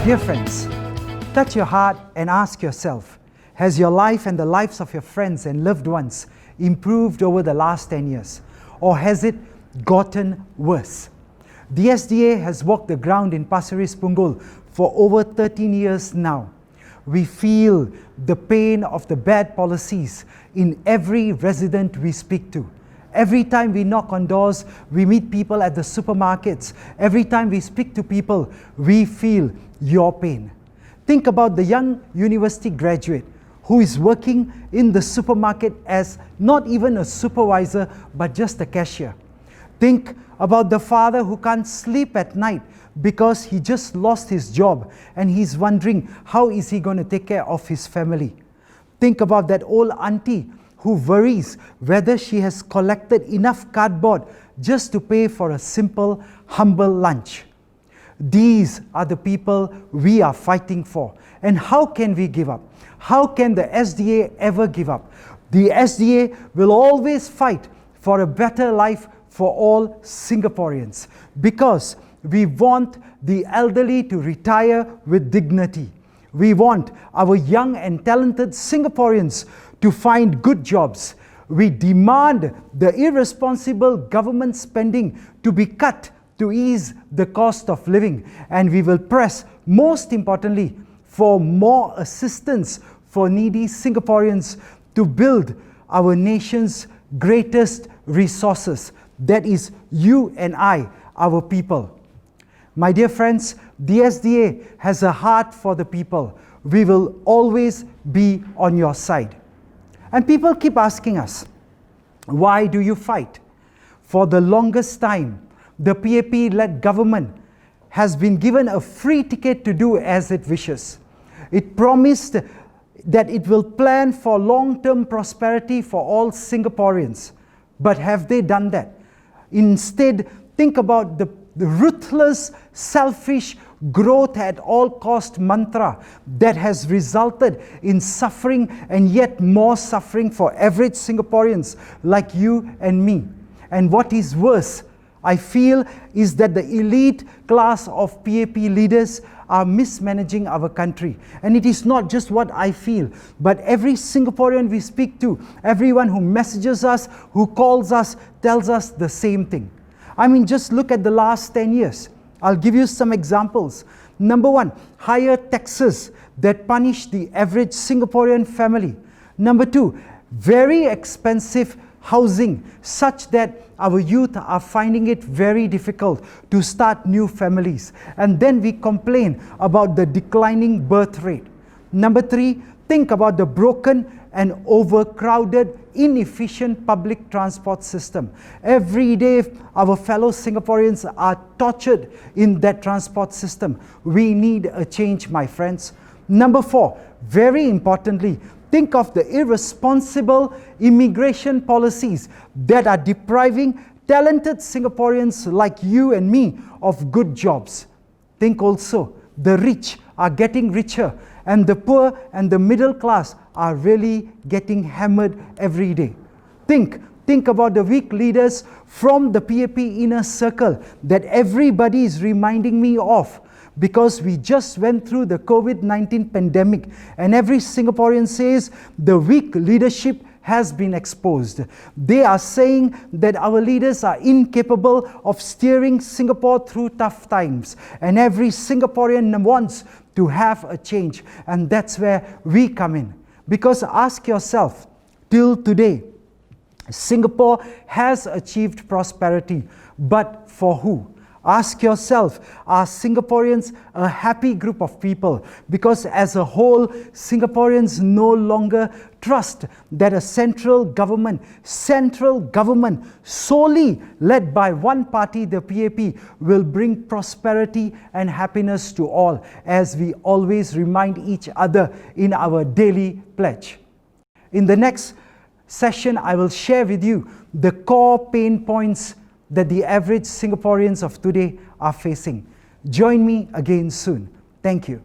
Dear friends, touch your heart and ask yourself, has your life and the lives of your friends and loved ones improved over the last 10 years? Or has it gotten worse? The SDA has walked the ground in Pasir Ris Punggol for over 13 years now. We feel the pain of the bad policies in every resident we speak to. Every time we knock on doors, we meet people at the supermarkets. Every time we speak to people, we feel your pain. Think about the young university graduate who is working in the supermarket as not even a supervisor, but just a cashier. Think about the father who can't sleep at night because he just lost his job and he's wondering how is he going to take care of his family. Think about that old auntie who worries whether she has collected enough cardboard just to pay for a simple, humble lunch. These are the people we are fighting for. And how can we give up? How can the SDA ever give up? The SDA will always fight for a better life for all Singaporeans, because we want the elderly to retire with dignity. We want our young and talented Singaporeans to find good jobs. We demand the irresponsible government spending to be cut to ease the cost of living. And we will press, most importantly, for more assistance for needy Singaporeans to build our nation's greatest resources. That is you and I, our people. My dear friends, the SDA has a heart for the people. We will always be on your side. And people keep asking us, why do you fight? For the longest time, the PAP-led government has been given a free ticket to do as it wishes. It promised that it will plan for long-term prosperity for all Singaporeans. But have they done that? Instead, think about the ruthless, selfish, growth at all cost mantra that has resulted in suffering and yet more suffering for average Singaporeans like you and me. And what is worse, I feel, is that the elite class of PAP leaders are mismanaging our country. And it is not just what I feel, but every Singaporean we speak to, everyone who messages us, who calls us, tells us the same thing. I mean, just look at the last 10 years. I'll give you some examples. Number one, higher taxes that punish the average Singaporean family. Number two, very expensive housing such that our youth are finding it very difficult to start new families. And then we complain about the declining birth rate. Number three, think about the broken and overcrowded, inefficient public transport system. Every day, our fellow Singaporeans are tortured in that transport system. We need a change, my friends. Number four, very importantly, think of the irresponsible immigration policies that are depriving talented Singaporeans like you and me of good jobs. Think also, the rich are getting richer and the poor and the middle class are really getting hammered every day. Think about the weak leaders from the PAP inner circle that everybody is reminding me of, because we just went through the COVID-19 pandemic and every Singaporean says the weak leadership has been exposed. They are saying that our leaders are incapable of steering Singapore through tough times, and every Singaporean wants to have a change, and that's where we come in. Because ask yourself, till today, Singapore has achieved prosperity, but for who? Ask yourself, are Singaporeans a happy group of people? Because as a whole, Singaporeans no longer trust that a central government solely led by one party, the PAP, will bring prosperity and happiness to all, as we always remind each other in our daily pledge. In the next session, I will share with you the core pain points that the average Singaporeans of today are facing. Join me again soon. Thank you.